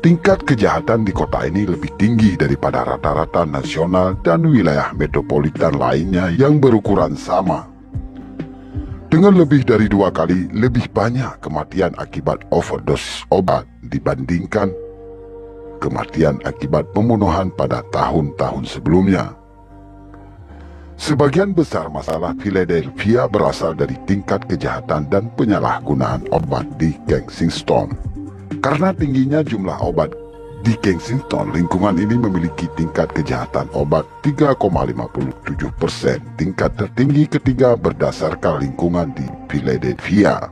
Tingkat kejahatan di kota ini lebih tinggi daripada rata-rata nasional dan wilayah metropolitan lainnya yang berukuran sama. Dengan lebih dari 2 kali lebih banyak kematian akibat overdose obat dibandingkan kematian akibat pembunuhan pada tahun-tahun sebelumnya. Sebagian besar masalah Philadelphia berasal dari tingkat kejahatan dan penyalahgunaan obat di Kensington. Karena tingginya jumlah obat di Kensington, lingkungan ini memiliki tingkat kejahatan obat 3,57%, tingkat tertinggi ketiga berdasarkan lingkungan di Philadelphia.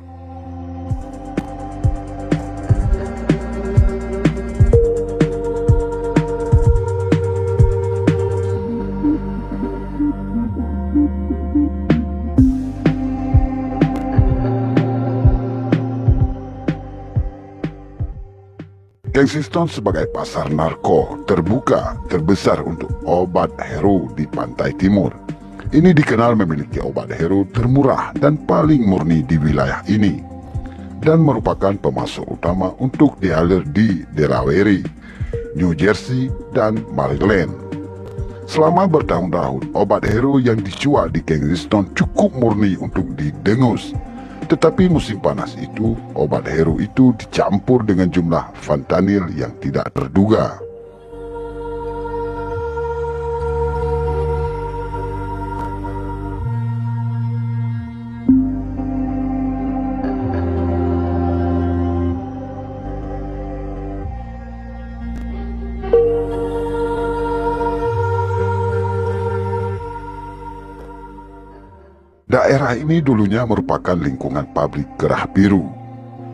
Kensington sebagai pasar narko terbuka terbesar untuk obat hero di pantai timur. Ini dikenal memiliki obat hero termurah dan paling murni di wilayah ini, dan merupakan pemasok utama untuk dealer di Delaware, New Jersey, dan Maryland. Selama bertahun-tahun, obat hero yang dijual di Kensington cukup murni untuk didengus. Tetapi musim panas itu, obat hero itu dicampur dengan jumlah fentanyl yang tidak terduga. Daerah ini dulunya merupakan lingkungan pabrik kerah biru.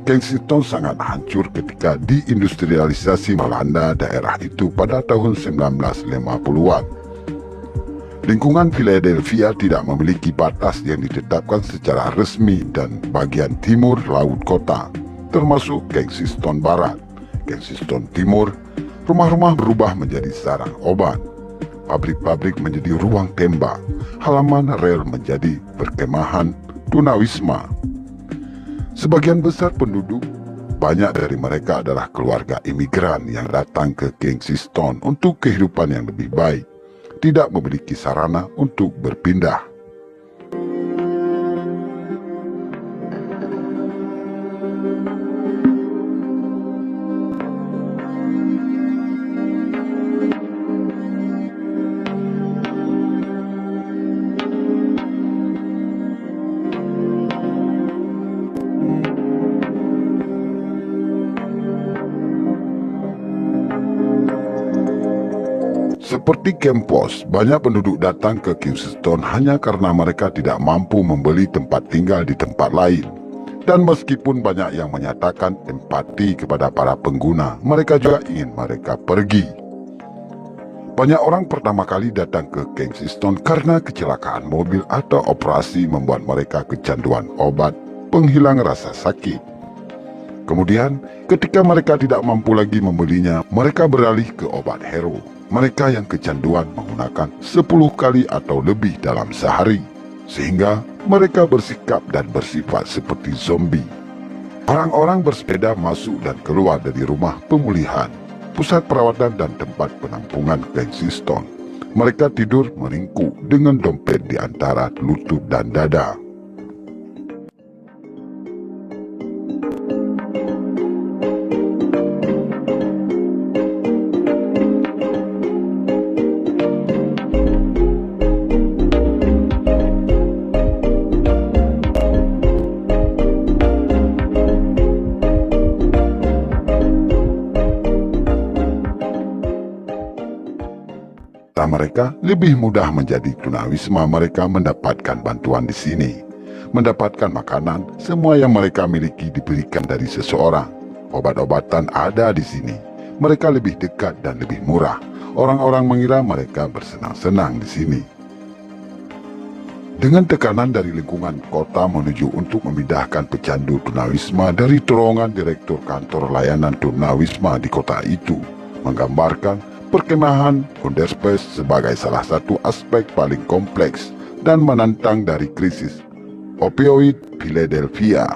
Kensington sangat hancur ketika diindustrialisasi melanda daerah itu pada tahun 1950-an. Lingkungan Philadelphia tidak memiliki batas yang ditetapkan secara resmi dan bagian timur laut kota, termasuk Kensington Barat. Kensington Timur, rumah-rumah berubah menjadi sarang obat. Pabrik-pabrik menjadi ruang tembak, halaman rel menjadi perkemahan tunawisma. Sebagian besar penduduk, banyak dari mereka adalah keluarga imigran yang datang ke Kensington untuk kehidupan yang lebih baik, tidak memiliki sarana untuk berpindah. Seperti Kempos, banyak penduduk datang ke Kensington hanya karena mereka tidak mampu membeli tempat tinggal di tempat lain. Dan meskipun banyak yang menyatakan empati kepada para pengguna, mereka juga ingin mereka pergi. Banyak orang pertama kali datang ke Kensington karena kecelakaan mobil atau operasi membuat mereka kecanduan obat penghilang rasa sakit. Kemudian, ketika mereka tidak mampu lagi membelinya, mereka beralih ke obat hero. Mereka yang kecanduan menggunakan 10 kali atau lebih dalam sehari, sehingga mereka bersikap dan bersifat seperti zombie. Orang-orang bersepeda masuk dan keluar dari rumah pemulihan, pusat perawatan dan tempat penampungan Kensington. Mereka tidur meringkuk dengan dompet di antara lutut dan dada. Mereka lebih mudah menjadi tunawisma. Mereka mendapatkan bantuan di sini, mendapatkan makanan, semua yang mereka miliki diberikan dari seseorang. Obat-obatan ada di sini. Mereka lebih dekat dan lebih murah. Orang-orang mengira mereka bersenang-senang di sini. Dengan tekanan dari lingkungan kota menuju untuk memindahkan pecandu tunawisma dari terowongan direktur kantor layanan tunawisma di kota itu, menggambarkan perkemahan Underspace sebagai salah satu aspek paling kompleks dan menantang dari krisis opioid Philadelphia.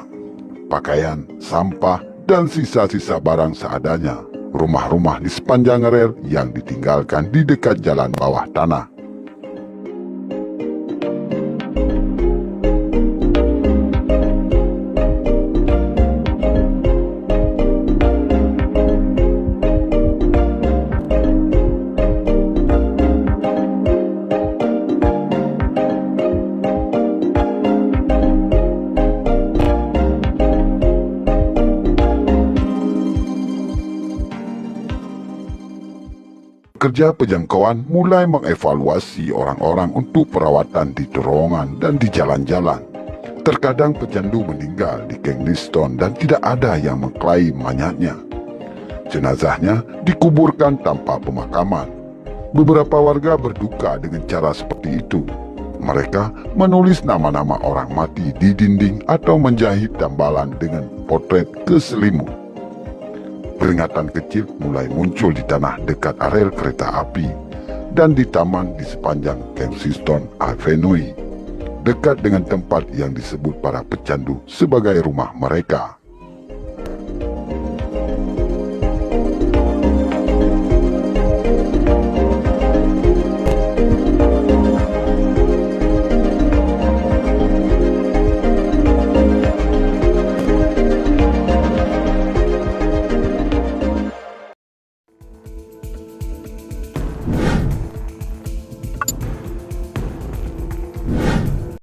Pakaian, sampah, dan sisa-sisa barang seadanya rumah-rumah di sepanjang rel yang ditinggalkan di dekat jalan bawah tanah. Kerja penjangkauan mulai mengevaluasi orang-orang untuk perawatan di terowongan dan di jalan-jalan. Terkadang pecandu meninggal di Kingston dan tidak ada yang mengklaim mayatnya. Jenazahnya dikuburkan tanpa pemakaman. Beberapa warga berduka dengan cara seperti itu. Mereka menulis nama-nama orang mati di dinding atau menjahit tambalan dengan potret ke selimut. Peringatan kecil mulai muncul di tanah dekat arel kereta api dan di taman di sepanjang Kensington Avenue, dekat dengan tempat yang disebut para pecandu sebagai rumah mereka.